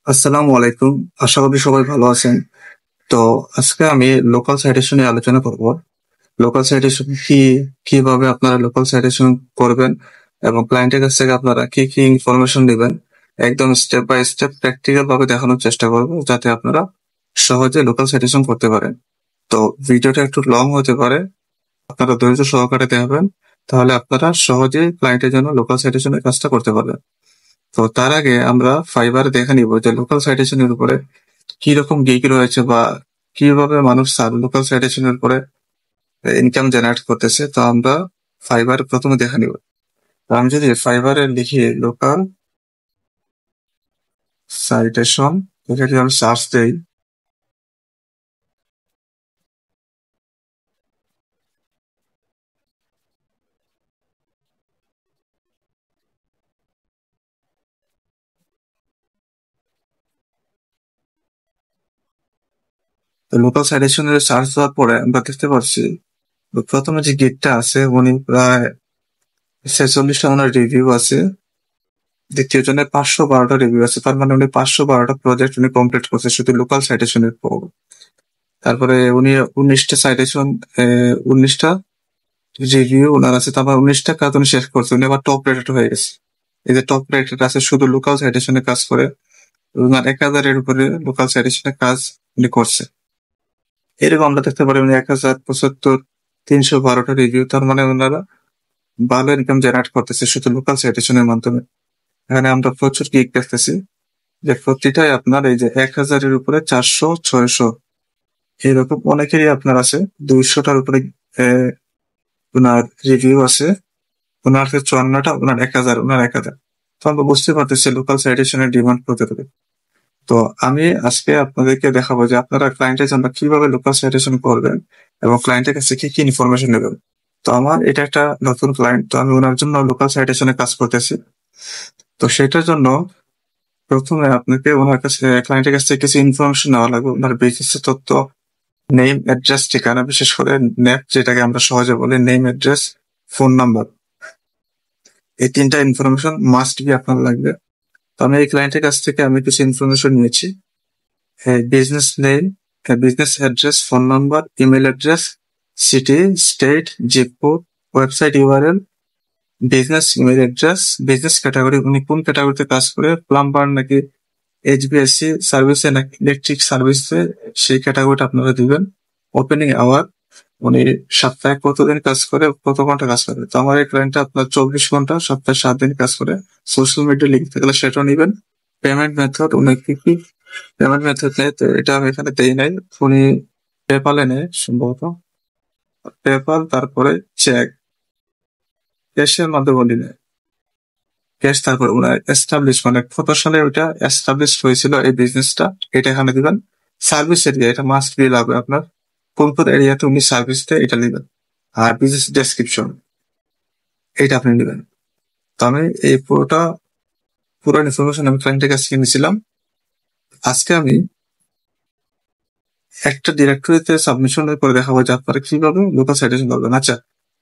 আসসালামু আলাইকুম। আশা করি সবাই ভালো আছেন। তো আজকে আমি লোকাল সাইটেশন নিয়ে আলোচনা করব। লোকাল সাইটেশন কি, কিভাবে আপনারা লোকাল সাইটেশন করবেন এবং ক্লায়েন্টের কাছ থেকে আপনারা কি কি ইনফরমেশন নেবেন, একদম স্টেপ বাই স্টেপ প্র্যাকটিক্যাল ভাবে দেখানোর চেষ্টা করব যাতে আপনারা সহজে লোকাল সাইটেশন করতে পারেন। তো ভিডিওটা একটু লং হতে পারে, আপনারা ধৈর্য সহকারে দেখবেন, তাহলে আপনারা সহজেই ক্লায়েন্টের জন্য লোকাল সাইটেশনের কাজটা করতে পারবেন। তো তার আগে আমরা ফাইবারে দেখে নিব যে লোকাল সাইটেশনের উপরে কি রকম গিগ রয়েছে বা কিভাবে মানুষ লোকাল সাইটেশনের উপরে ইনকাম জেনারেট করতেছে। তো আমরা ফাইবার প্রথমে দেখে নিব। তো আমি যদি ফাইবারে লিখি লোকাল সাইটেশন, এটা যদি আমি সার্চ দেই, তো লোকাল সাইটেশনের সার্চ দেওয়ার পরে আমরা দেখতে পাচ্ছি প্রথমে যে গিগটা আছে উনি প্রায় 46টা ওনার রিভিউ আছে, দ্বিতীয় জনের 512টা রিভিউ আছে, তার মানে উনি 512টা প্রজেক্ট উনি কমপ্লিট করছে শুধু লোকাল সাইটেশনের পর। তারপরে উনি 19টা সাইটেশন, 19টা রিভিউ ওনার আছে, তারপর 19টা কাজ উনি শেষ করছে, উনি আবার টপ রেটেড হয়ে গেছে। এই যে টপ রেটেড আছে শুধু লোকাল সাইটেশনে কাজ করে, ওনার 1000-এর উপরে লোকাল সাইটেশনে কাজ উনি করছে। এরকম আমরা দেখতে পারি উনি 1075, 312টা রিভিউ, তার মানে ওনারা ভালো ইনকাম জেনারেট করতেছে শুধু লোকাল সাইটেশনের মাধ্যমে। এখানে আমরা প্রচুর গিগ দেখতেছি যে প্রতিটাই আপনার এই যে 1000-এর উপরে 400, 600 এরকম অনেকেরই আপনার আছে, 200টার উপরে আহ, ওনার রিভিউ আছে, ওনার হচ্ছে 54টা, ওনার 1000, ওনার 1000। তো আমরা বুঝতে পারতেছি লোকাল সাইটেশনের ডিমান্ড কতটুকু। তো আমি আজকে আপনাদেরকে দেখাবো যে আপনারা ক্লায়েন্টের জন্য কিভাবে লোকাল সাইটেশন করবেন এবং ক্লায়েন্টের কাছে কি কি ইনফরমেশন নেবেন। তো আমার এটা একটা নতুন ক্লায়েন্ট, তো আমি ওনার জন্য লোকাল সাইটেশনে কাজ করতেছি। তো সেটার জন্য প্রথমে আপনাকে ওনার কাছে, ক্লায়েন্টের কাছ থেকে কিছু ইনফরমেশন নেওয়া লাগবে, ওনার বিজনেসের তথ্য, নেম, অ্যাড্রেস, ঠিকানা, বিশেষ করে নেপ যেটাকে আমরা সহজে বলি, নেম, অ্যাড্রেস, ফোন নাম্বার, এই তিনটা ইনফরমেশন মাস্ট বি আপনার লাগবে। তো আমি এই ক্লায়েন্টের কাছ থেকে আমি কিছু ইনফরমেশন নিয়েছি। Business name, business address, phone number, email address, city, state, zip code, website URL, business email address, business category, উনি কোন ক্যাটাগরিতে কাজ করে, প্লাম্বার নাকি এইচবিএসসি সার্ভিসে নাকি ইলেকট্রিক সার্ভিসে, সেই ক্যাটাগরিটা আপনারা দিবেন। ওপেনিং আওয়ার, উনি সপ্তাহে কতদিন কাজ করে, কত ঘন্টা কাজ করে। তো আমার এই ক্লায়েন্টটা আপনার 24 ঘন্টা সপ্তাহে 7 দিন কাজ করে। সোশ্যাল মিডিয়া লিঙ্ক থাকলে সেটাও নিবেন। পেমেন্ট মেথড, উনি কি কি পেমেন্ট মেথড নেয়, তো এটা আমি এখানে দেই নাই, উনি পেপালে নেয় সম্ভবত, পেপাল, তারপরে চেক, ক্যাশের মাধ্যমে উনি নেয় ক্যাশ। তারপরে ওনার এস্টাবলিশ, মানে কত সালে ওইটা এস্টাবলিশ হয়েছিল এই বিজনেসটা, এটা এখানে দিবেন। সার্ভিস এরিয়া, এটা মাস্ট বি লাগবে আপনার, কোন কোন এরিয়াতে উনি সার্ভিস দেয় এটা দিবেন। আর বিজনেস ডেসক্রিপশন, এইটা আপনি নেবেন। তো আমি এই পুরো ইনফরমেশন আমি ক্লায়েন্টের কাছ থেকে নিয়েছিলাম। আজকে আমি একটা ডিরেক্টরিতে সাবমিশন করে দেখাবো যে আপনারা কিভাবে লোকাল সাইটেশন করবেন। আচ্ছা,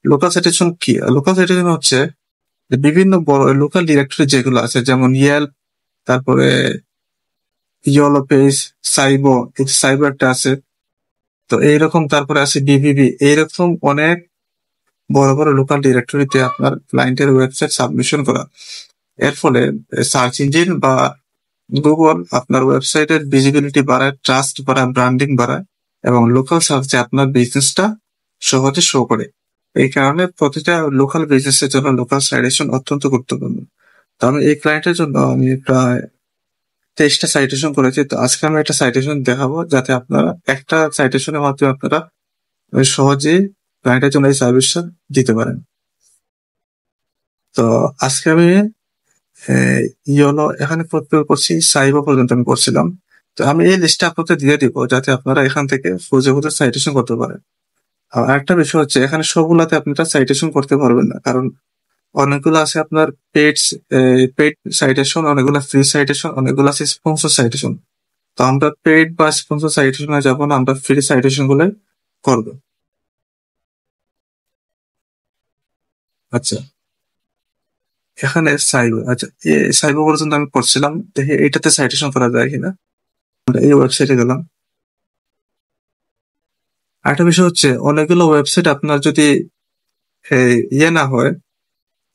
লোকাল সাইটেশন কি? লোকাল সাইটেশন হচ্ছে যে বিভিন্ন বড় লোকাল ডিরেক্টরি যেগুলো আছে, যেমন ইয়েল্প, তারপরে ইয়েলো পেজ, সাইবো, এই সাইবো একটা আছে, তো এইরকম, তারপরে আছে ডিভিবি, এইরকম অনেক বড় বড় লোকাল ডিরেক্টরিতে আপনার ক্লায়েন্টের ওয়েবসাইট সাবমিশন করা। এর ফলে সার্চ ইঞ্জিন বা গুগল আপনার ওয়েবসাইটের ভিজিবিলিটি বাড়ায়, ট্রাস্ট বাড়ায়, ব্র্যান্ডিং বাড়ায় এবং লোকাল সার্চে আপনার বিজনেসটা সহজে শো করে। এই কারণে প্রতিটা লোকাল বিজনেসের জন্য লোকাল সাইটেশন অত্যন্ত গুরুত্বপূর্ণ। তো আমি এই ক্লায়েন্টের জন্য আমি প্রায় 23টা সাইটেশন করেছি। তো আজকে আমি একটা সাইটেশন দেখাবো যাতে আপনারা একটা সাইটেশনের মাধ্যমে আপনারা সহজেই ক্লায়েন্টের জন্য এই সার্ভিসটা দিতে পারেন। তো আজকে আমি ইয়োলো এখানে করছি, সাইবা পর্যন্ত আমি করছিলাম। তো আমি এই লিস্টটা আপনাদের দিয়ে দিব যাতে আপনারা এখান থেকে খুঁজে খুঁজে সাইটেশন করতে পারেন। আর আরেকটা বিষয় হচ্ছে এখানে সবগুলাতে আপনারা সাইটেশন করতে পারবেন না, কারণ অনেকগুলো আছে আপনার পেড সাইটেশন, অনেকগুলো ফ্রি সাইটেশন, অনেকগুলো আছে স্পন্সর সাইটেশন। তো আমরা পেড বা স্পন্সর সাইটেশনে যাবো না, আমরা ফ্রি সাইটেশন গুলো করবো। আচ্ছা, এখানে সাইবো, আচ্ছা সাইবো পর্যন্ত আমি করছিলাম, দেখি এইটাতে সাইটেশন করা যায় কিনা। আমরা এই ওয়েবসাইটে গেলাম। আরেকটা বিষয় হচ্ছে অনেকগুলো ওয়েবসাইট আপনার যদি ইয়ে না হয়,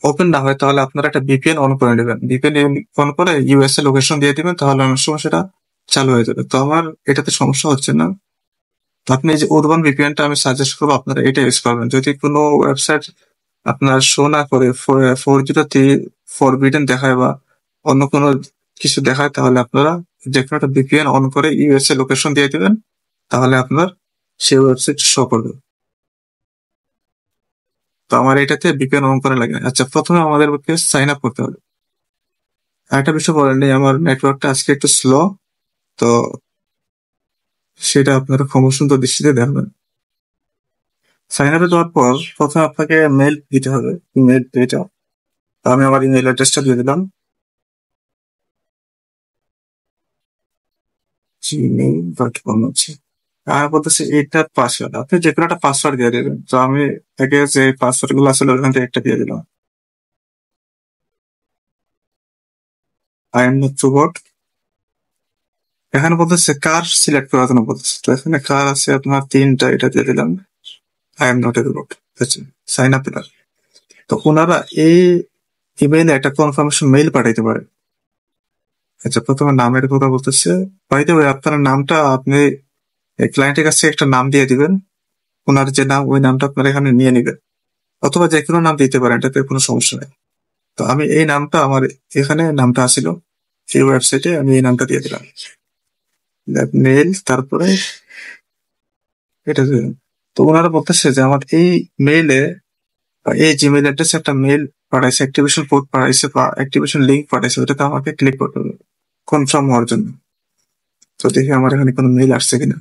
ওপেন না হয়, তাহলে আপনারা একটা ভিপিএন অন করে নেবেন। ভিপিএন অন করে ইউএসএ লোকেশন দিয়ে দিবেন, তাহলে অনেক সময় সেটা চালু হয়ে যাবে। তো আমার এটাতে সমস্যা হচ্ছে না। তো আপনি এই যে উর্বান ভিপিএনটা আমি সাজেস্ট করবো আপনারা এটা ইউজ করবেন। যদি কোনো ওয়েবসাইট আপনার শো না করে 403 ফরবিডেন দেখায় বা অন্য কোনো কিছু দেখায়, তাহলে আপনারা যে কোনো একটা ভিপিএন অন করে ইউএসএ লোকেশন দিয়ে দিবেন, তাহলে আপনার সেই ওয়েবসাইট শো করবে। তো আমার এটাতে ভিপিএন অন করা লাগে না। আচ্ছা, প্রথমে আমাদেরকে সাইন আপ করতে হবে। আরেকটা বিষয় বলেন, আমার নেটওয়ার্কটা আজকে একটু স্লো, তো সেটা আপনারা ক্ষমা সুন্দর দৃষ্টিতে দেখবেন। সাইন আপে যাওয়ার পর প্রথমে আপনাকে মেল দিতে হবে, ইমেল এটা। তো আমি আমার ইমেল অ্যাড্রেসটা দিয়ে দিলাম, gmail.com হচ্ছে। আর বলতেছে এটার পাসওয়ার্ড, আপনি যে কোনো একটা পাসওয়ার্ড দিয়ে দেবেন। তো আমি আগে যে পাসওয়ার্ড গুলো আসলে ওখান থেকে একটা দিয়ে দিলাম, আই এম নট রোবট। এখানে বলতেছে কার সিলেক্ট করার জন্য বলতেছে, তো এখানে কার আছে আপনার তিনটা, এটা দিয়ে দিলাম, I am not a robot. আচ্ছা, সাইন আপ দিলাম। তো ওনারা এই ইমেইলে একটা কনফার্মেশন মেইল পাঠাইতে পারে। আচ্ছা, প্রথমে নামের কথা বলতেছে। বাই দ্য ওয়ে, আপনার নামটা আপনি ক্লায়েন্টের কাছে একটা নাম দিয়ে দিবেন। ওনার যে নাম, ওই নামটা আপনার এখানে নিয়ে নিবেন, অথবা যে কোনো নাম দিতে পারেন, এটাতে কোনো সমস্যা নেই। তো আমি এই নামটা, আমার এখানে নামটা আসিল এই ওয়েবসাইটে, আমি এই নামটা দিয়ে দিলাম, মেল, তারপরে এটা দিলাম। তো ওনারা বলতেছে যে আমার এই মেইলে বা এই জিমেইল অ্যাড্রেসে একটা মেইল পাঠাইছে, অ্যাক্টিভেশন কোড পাঠাইছে বা অ্যাক্টিভেশন লিঙ্ক পাঠাইছে, ওটাতে আমাকে ক্লিক করতে হবে কনফার্ম হওয়ার জন্য। তো দেখি আমার এখানে কোনো মেইল আসছে কিনা।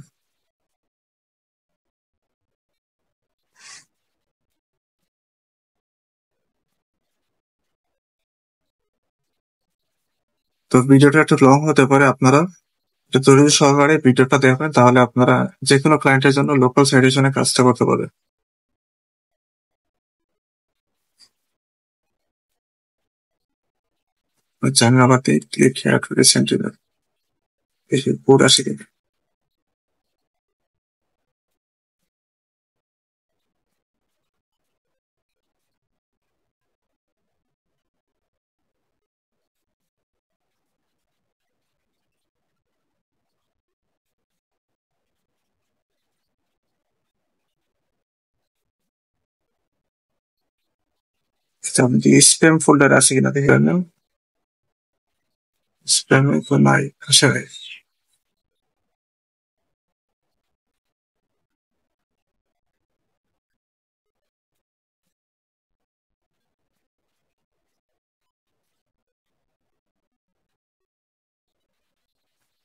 তো ভিডিওটা একটু লং হতে পারে, আপনারা একটু ধৈর্য সহকারে ভিডিওটা দেখবেন, তাহলে আপনারা যে কোনো ক্লায়েন্টের জন্য লোকাল সাইটেশনে কাজটা করতে পারবেন। আচ্ছা, আমি আবার ক্লিক হেয়ার টু সেন্টিনাল, এই কোড আসে কিনা। আচ্ছা, আমি স্প্যাম ফোল্ডার আছে কিনা দেখে নেন। স্প্যামে তো নাই, আসে নাই।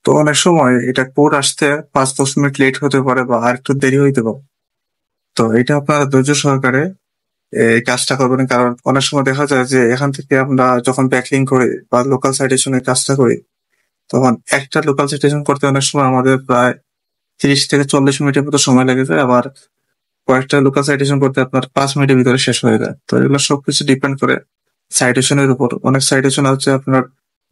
তো অনেক সময় এটা কোড আসতে 5-10 মিনিট লেট হতে পারে বা আর একটু দেরি হইতে পারে। তো এটা আপনারা ধৈর্য সহকারে এই কাজটা করবেন, কারণ অনেক সময় দেখা যায় যে এখান থেকে আমরা যখন ব্যাকলিং করি বা লোকাল সাইটেশনের কাজটা করি, তখন একটা লোকাল সাইটেশন করতে অনেক সময় আমাদের প্রায় 30 থেকে 40 মিনিটের মতো সময় লেগে যায়। আবার কয়েকটা লোকাল সাইটেশন করতে আপনার 5 মিনিটের ভিতরে শেষ হয়ে যায়। তো এগুলো সবকিছু ডিপেন্ড করে সাইটেশনের উপর। অনেক সাইটেশন হচ্ছে আপনার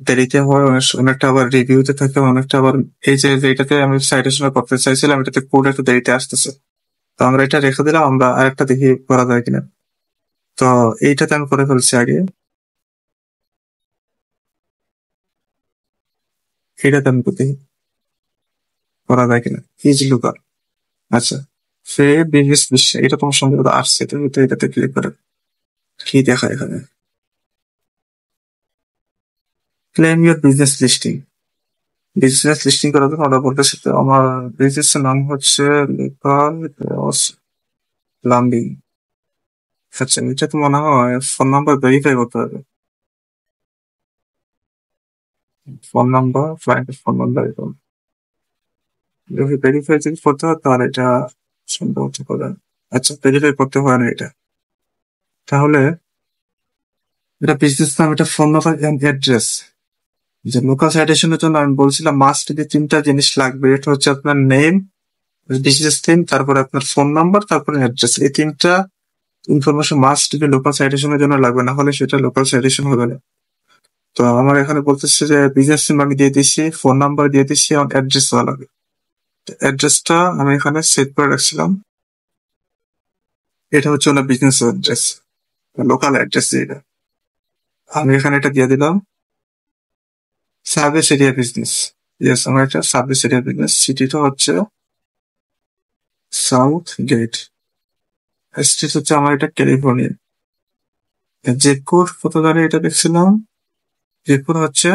দেরিতে হয়, অনেকটা আবার রিভিউতে থাকে, অনেকটা আবার এই যে এটাতে আমি সাইটেশন করতে চাইছিলাম, এটাতে কোড একটু দেরিতে আসতেছে। তো আমরা এটা রেখে দিলাম, আমরা আরেকটা দেখি করা যায় কিনা। তো এইটাতে আমি করে ফেলছি আগে, এটাতে আমি দেখি করা যায় কিনা। ইজি লুকার, আচ্ছা, সে বিজনেস বিশ্বে, এটা তোমার সম্ভবত আসছে, তুমি তো এটাতে ক্লিক করে কি দেখা এখানে, claim your business listing. Business listing করার জন্য অর্ডার বলতেছে, তো আমার বিজনেসের নাম হচ্ছে লোকাল প্লাম্বিং। আচ্ছা, এটা তো মনে হয় ফোন নাম্বার ভেরিফাই করতে হবে। ফোন নাম্বার, ক্লায়েন্টের ফোন নাম্বার, এরকম যদি ভেরিফাই যদি করতে হয়, তাহলে এটা সম্ভবত করে। আচ্ছা, ভেরিফাই করতে হয় না এটা, তাহলে এটা বিজনেস নাম, এটা ফোন নাম্বার এন্ড অ্যাড্রেস। যে লোকাল সাইটেশনের জন্য আমি বলছিলাম মাস্ট যে তিনটা জিনিস লাগবে, এটা হচ্ছে আপনার নেম, বিজনেস নেম, তারপরে আপনার ফোন নাম্বার, তারপরে অ্যাড্রেস। এই তিনটা ইনফরমেশন মাস্ট বি লোকাল সাইটেশনের জন্য লাগবে, না হলে সেটা লোকাল সাইটেশন হবে না। তো আমার এখানে বলতেছে যে বিজনেস নেম আমি দিয়ে দিচ্ছি, ফোন নাম্বার দিয়ে দিচ্ছি, আমার অ্যাড্রেস দেওয়া লাগবে। অ্যাড্রেসটা আমি এখানে সেট করে রাখছিলাম। এটা হচ্ছে ওনার বিজনেস অ্যাড্রেস, লোকাল অ্যাড্রেস এটা। আমি এখানে এটা দিয়ে দিলাম সার্ভিস এরিয়া বিজনেস। ইয়েস, আমার এটা সার্ভিস এরিয়া বিজনেস। সিটিটা হচ্ছে সাউথ গেট। স্টেট হচ্ছে আমার এটা ক্যালিফোর্নিয়া। জিপ কোড কত জানি এটা দেখছিলাম, জিপ কোড হচ্ছে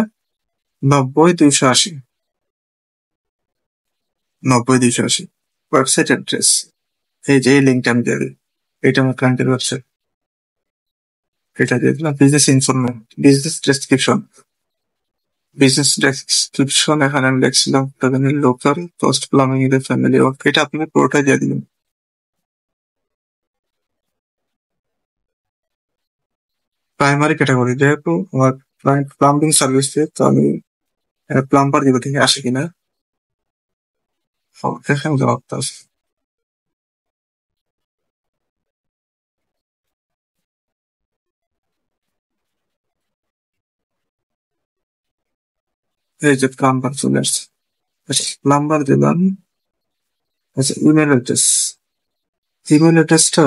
90-280। 90-280 ওয়েবসাইট অ্যাড্রেস। এই যে এই লিঙ্কটা আমি দিয়ে দিই, এটা আমার ক্লায়েন্টের ওয়েবসাইট। এটা দিয়ে দিলাম business information, business description. Business description এখানে আমি লিখছিলাম লোকাল কস্ট প্লাম্বিং এর ফ্যামিলি ওয়ার্ক। এটা আপনি পুরোটাই দিয়ে দিবেন। প্রাইমারি ক্যাটাগরি, যেহেতু আমার ক্লায়েন্ট প্লাম্বিং সার্ভিস দিয়ে, তো আমি প্লাম্বার দিব থেকে আসে কিনা দেখেন জবাবটা আছে। এই যে প্লাম্বার চলে আসছে। আচ্ছা, প্লাম্বার দিলাম। আচ্ছা, ইমেল অ্যাড্রেস। ইমেল অ্যাড্রেসটা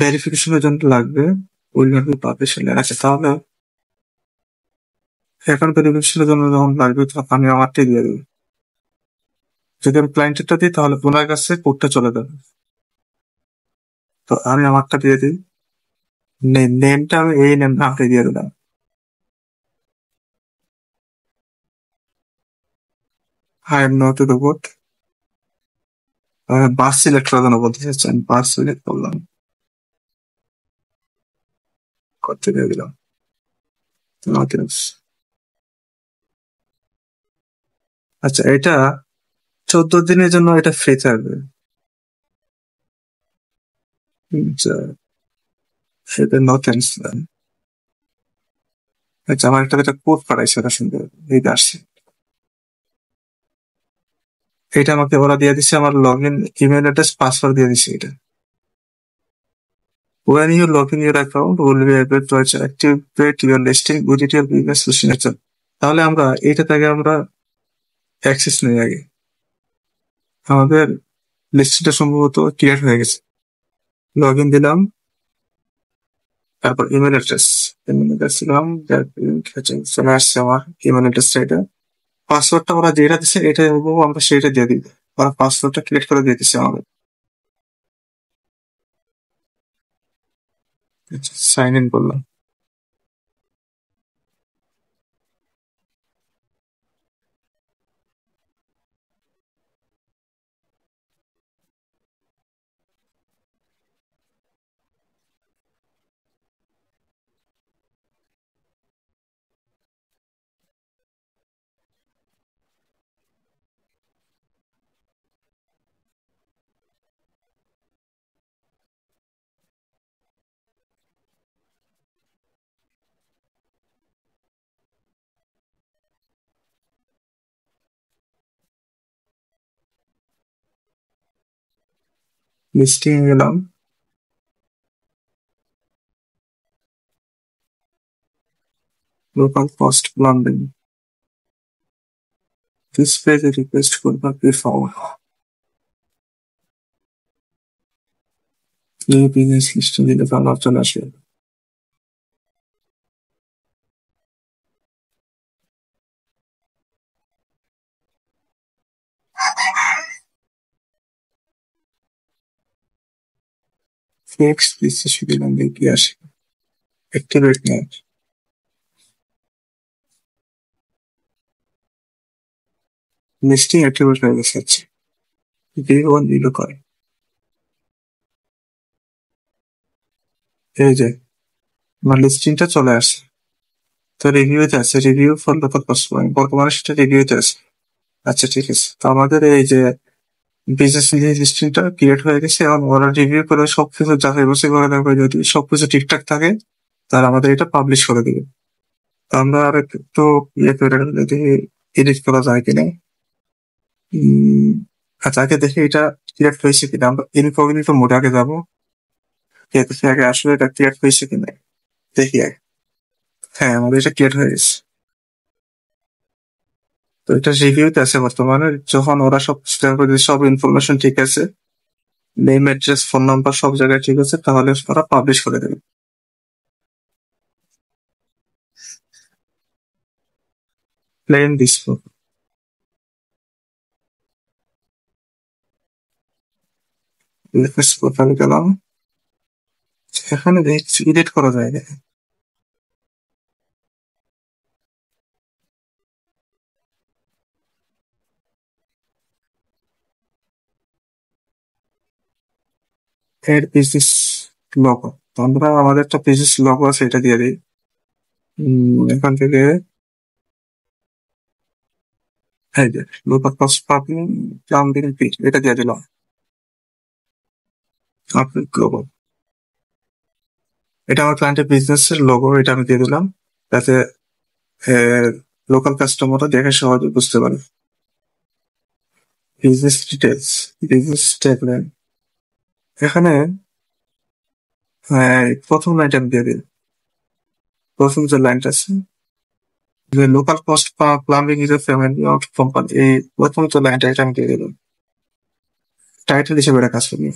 ভেরিফিকেশনের জন্য লাগবে, ওইভাবে পাবলিশনে আছে। তাহলে অ্যাকাউন্ট ভেরিফিকেশনের জন্য যখন লাগবে, তখন আমি আমারটাই দিয়ে দেবো। যদি আমি ক্লায়েন্টেরটা দিই, তাহলে ওনার কাছে কোডটা চলে যাবে। তো আমি আমারটা দিয়ে দিই। নেমটা আমি এই নেম নামটা দিয়ে দিলাম। I am not robot. Bus select করার জন্য বলতে চাচ্ছি, আমি বাস সিলেক্ট করলাম, করতে দিয়ে দিলাম। আচ্ছা, এটা 14 দিনের জন্য এটা ফ্রি থাকবে। আচ্ছা, সেটা নো থ্যাঙ্কস। আচ্ছা, আমার একটা কোড পাঠাইছে, ওটা সুন্দর এই আসছে। এটা আমাকে ওরা দিয়ে দিচ্ছে, আমার log in email address password দিয়ে দিচ্ছে এটা। When you log in your account, will be able to activate your listing with your business signature. তাহলে আমরা এটা থেকে আমরা অ্যাক্সেস নেই আগে। আমাদের লিস্টটা সম্ভবত ক্রিয়েট হয়ে গেছে। লগ ইন দিলাম, তারপর ইমেল অ্যাড্রেস দিলাম, চলে আসছে আমার ইমেল অ্যাড্রেসটা। এটা পাসওয়ার্ডটা ওরা যেটা দিচ্ছে এটা বলবো, আমরা সেটা দিয়ে দিই। ওরা পাসওয়ার্ডটা ক্রিয়েট করে দিয়ে দিচ্ছে আমাদের। সাইন ইন করলাম। লিস্টিং গেলাম। Local cost plumbing. দিস পেজে request could not be found. এই বিজনেস লিস্ট দিলে তাহলে চলে আসবে। নেক্সট লিস্টে দিলাম, দেখি আসে। অ্যাক্টিভেট নাও। লিস্টিং অ্যাক্টিভেট হয়ে গেছে। আচ্ছা, ভিউ অন নিল করে। এই যে আমার লিস্টিংটা চলে আসছে। তো রিভিউতে আছে, রিভিউ ফর লোকাল কস্ট, বর্তমানে সেটা রিভিউতে আছে। আচ্ছা, ঠিক আছে। তো আমাদের এই যে বিজনেস লিস্টিংটা ক্রিয়েট হয়ে গেছে, এবং ওরা রিভিউ করে সবকিছু যাচাই বাছাই করে দেখবে, যদি সবকিছু ঠিকঠাক থাকে তাহলে আমাদের এটা পাবলিশ করে দেবে। তো আমরা আর একটু ইয়ে করে যদি এডিট করা যায় কিনা। আচ্ছা, আগে দেখি এটা ক্রিয়েট হয়েছে কিনা। আমরা ইনকগনিটো মোডে আগে যাবো, দেখি আগে আসলে এটা ক্রিয়েট হয়েছে কিনা। দেখি আগে। হ্যাঁ, আমাদের এটা ক্রিয়েট হয়ে গেছে। তো এটা রিভিউতে আছে বর্তমানে। যখন ওরা সব স্ক্যান করে দিচ্ছে, সব ইনফরমেশন ঠিক আছে, নেম, অ্যাড্রেস, ফোন নাম্বার সব জায়গায় ঠিক আছে, তাহলে ওরা পাবলিশ করে দেবে। প্লেন দিস প্রোফাইল গেলাম, সেখানে দেখছি এডিট করা যায় না। এর বিজনেস লগো, তো আমরা আমাদের একটা বিজনেস লগো আছে, এটা দিয়ে দিই। এখান থেকে এই যে লোকাল কস্ট পাবলিং প্লাম্বিং ফি, এটা দিয়ে দিলাম। আপনি লোগো, এটা আমার ক্লায়েন্টের বিজনেস এর লোগো, এটা আমি দিয়ে দিলাম, যাতে লোকাল কাস্টমাররা দেখে সহজে বুঝতে পারে। বিজনেস ডিটেলস, বিজনেস ট্যাগলাইন, এখানে প্রথম লাইনটা আমি দিয়ে দিই। প্রথম যে লাইনটা আছে, যে local cost plumbing is a family of company, এই প্রথম যে লাইনটা এটা আমি দিয়ে দিলাম টাইটেল হিসেবে, এটা কাজ করবে।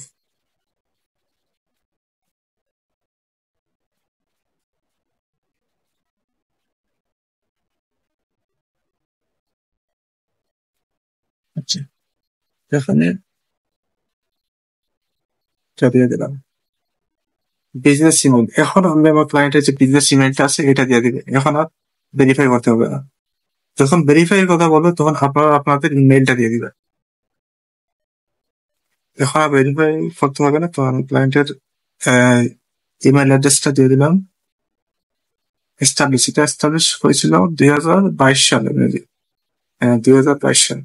আচ্ছা, এখানে এটা দিয়ে দিলাম। বিজনেস ইমেল, এখন আমি আমার ক্লায়েন্টের যে বিজনেস ইমেলটা আছে এটা দিয়ে দিবে, এখন আর ভেরিফাই করতে হবে না। যখন ভেরিফাই এর কথা বলবো তখন আপনারা আপনাদের ইমেলটা দিয়ে দিবেন। এখন আর ভেরিফাই করতে হবে না, তখন ক্লায়েন্টের ইমেল অ্যাড্রেসটা দিয়ে দিলাম। এস্টাবলিশ, এটা এস্টাবলিশ হয়েছিল 2022 সালে মেবি। হ্যাঁ, 2022 সাল।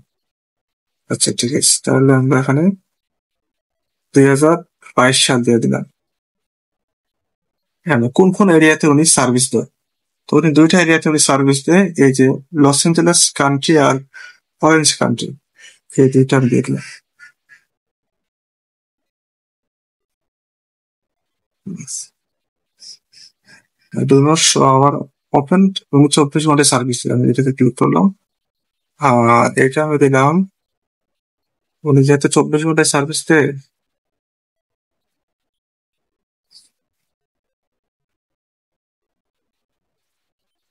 আচ্ছা, ঠিক আছে, তাহলে আমরা এখানে 2022 সাল দিয়ে দিলাম। হ্যাঁ, কোন কোন এরিয়াতে উনি সার্ভিস দেয়, তো উনি দুইটা এরিয়াতে উনি সার্ভিস দেয়, এই যে লস এঞ্জেলেস কান্ট্রি আর অরেঞ্জ কান্ট্রি, এই দুইটা আমি দিয়ে দিলাম। Do not show our open, উনি 24 ঘন্টায় সার্ভিস দিলাম, এটাতে ক্লিক করলাম। আর এটা আমি দিলাম, উনি যেহেতু 24 ঘন্টায় সার্ভিস দেয়,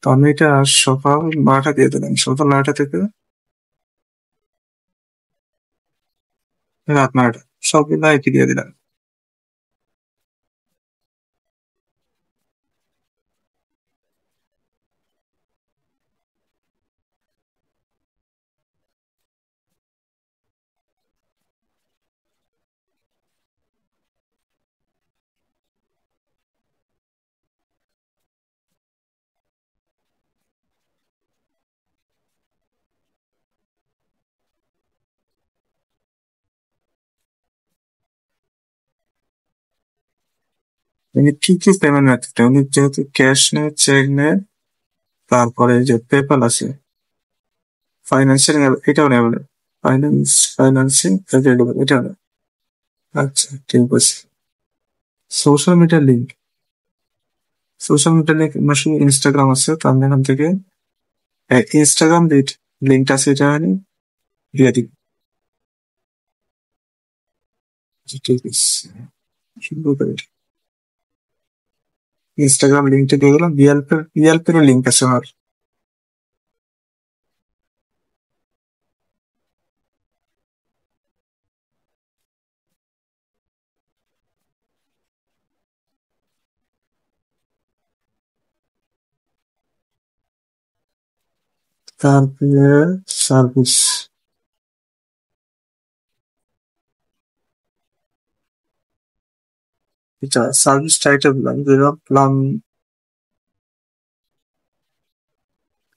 তো আমি এটা সকাল 9টা দিয়ে দিলাম, সকাল 9টা থেকে রাত 9টা, সবগুলো একই দিয়ে দিলাম। উনি কি কি পেমেন্ট মেথড, উনি যেহেতু ক্যাশ নেয়, চেক নেয়, তারপরে যে পেপাল আছে, ফাইন্যান্সিয়াল, এটাও নেই, ফাইন্যান্সিং অ্যাভেলেবল, এটাও নেই। আচ্ছা, ঠিক আছে। Social media link, social media link machine Instagram আছে, তো আমি এখান থেকে ইনস্টাগ্রাম লিঙ্কটা আছে, এটা আমি দিয়ে দিই। আচ্ছা, ঠিক আছে, সুন্দর করে ইনস্টাগ্রাম লিঙ্কটা দিয়ে দিলাম। ইয়েল্পেরও লিঙ্ক আছে আমার। তারপরে সার্ভিস, এটা সার্ভিস টাইটেল দিলাম, দিলাম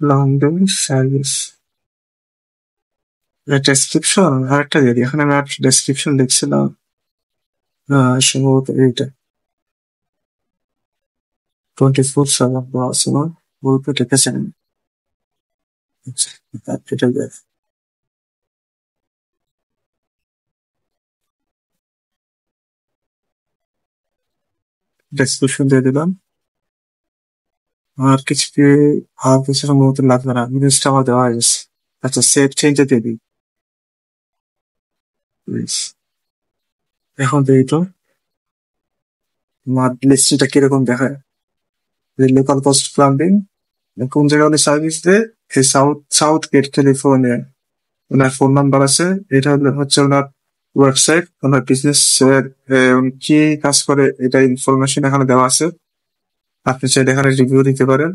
প্লাম্বিং সার্ভিস। ডেসক্রিপশন আরেকটা দিয়ে দিই, এখানে আমি আর ডেসক্রিপশন লিখছিলাম, সম্ভবত এইটা 24/7 পড়াশোনা বলতে লিখেছেন। আচ্ছা, এটা দেখ। ডেসক্রিপশন দিয়ে দিলাম। আর কিছু কি আর কিছু সম্ভবত লাগবে না, জিনিসটা আমার দেওয়া হয়ে গেছে। আচ্ছা, সেভ চেঞ্জে দিয়ে দিই প্লিজ। এখন দিই তো আমার লিস্টটা কিরকম দেখায়। লোকাল কস্ট প্লাম্বিং কোন জায়গায় উনি সার্ভিস দেয়, এই সাউথ সাউথ গেট ক্যালিফোর্নিয়া। ওনার ফোন নাম্বার আছে, এটা হচ্ছে ওনার ওয়েবসাইট, ওনার বিজনেস উনি কি কাজ করে এটা ইনফরমেশন এখানে দেওয়া আছে। আপনি চাইলে এখানে রিভিউ দিতে পারেন,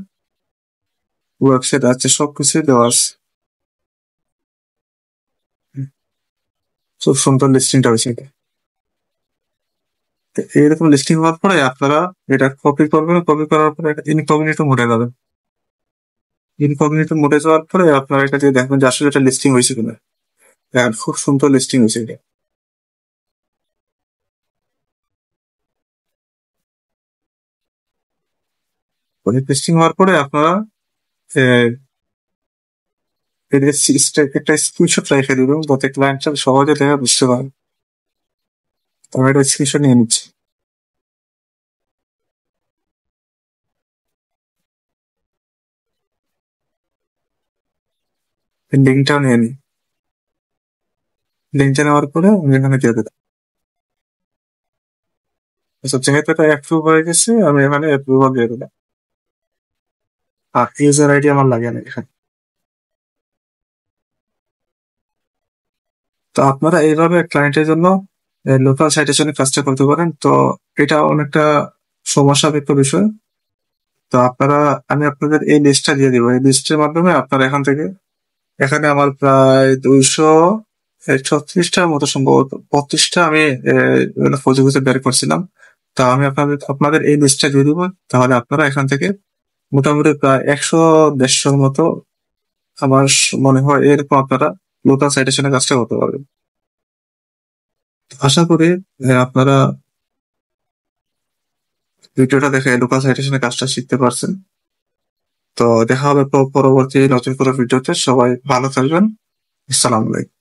ওয়েবসাইট আছে, সবকিছু দেওয়া আছে। খুব সুন্দর লিস্টিংটা হয়েছে এটা। তো এইরকম লিস্টিং হওয়ার পরে আপনারা এটা কপি করবেন, কপি করার পরে ইনকগনিটো মোডে যাবেন। ইনকগনিটো মোডে যাওয়ার পরে আপনারা এটা দিয়ে দেখবেন যে আসলে এটা লিস্টিং হয়েছে কিনা। হ্যাঁ, খুব সুন্দর লিস্টিং হয়েছে এটা। লিস্টিং হওয়ার পরে আপনারা আহ, এদের একটা স্ক্রিনশট রেখে দিবেন যাতে ক্লায়েন্ট সহজে দেখে বুঝতে পারে। তবে এটা স্ক্রিনশট নিয়ে নিচ্ছি। লিঙ্কটাও নিয়ে নিই। লিঙ্কটা নেওয়ার পরে আমি এখানে দিয়ে দিলাম। আচ্ছা, যেহেতু এটা অ্যাপ্রুভ হয়ে গেছে আমি এখানে অ্যাপ্রুভাল দিয়ে দিলাম। আর ইউজার আইডি আমার লাগে না এখানে। তো আপনারা এইভাবে ক্লায়েন্টের জন্য লোকাল সাইটের জন্য কাজটা করতে পারেন। তো এটা অনেকটা সময় সাপেক্ষ বিষয়। তো আপনারা, আমি আপনাদের এই লিস্টটা দিয়ে দিব, এই লিস্টের মাধ্যমে আপনারা এখান থেকে, এখানে আমার প্রায় 236টার মতো, সম্ভবত 32টা আমি খুঁজে খুঁজে বের করছিলাম। তা আমি আপনাদের এই লিস্টটা দিয়ে দিব। তাহলে আপনারা এখান থেকে মোটামুটি প্রায় 100-150 মতো আমার মনে হয় এরকম আপনারা লোকাল সাইটের জন্য কাজটা করতে পারবেন। আশা করি আপনারা ভিডিওটা দেখে লোকাল সাইটের জন্য কাজটা শিখতে পারছেন। তো দেখা হবে পরবর্তী নতুন কোনো ভিডিওতে। সবাই ভালো থাকবেন। আসসালামু আলাইকুম।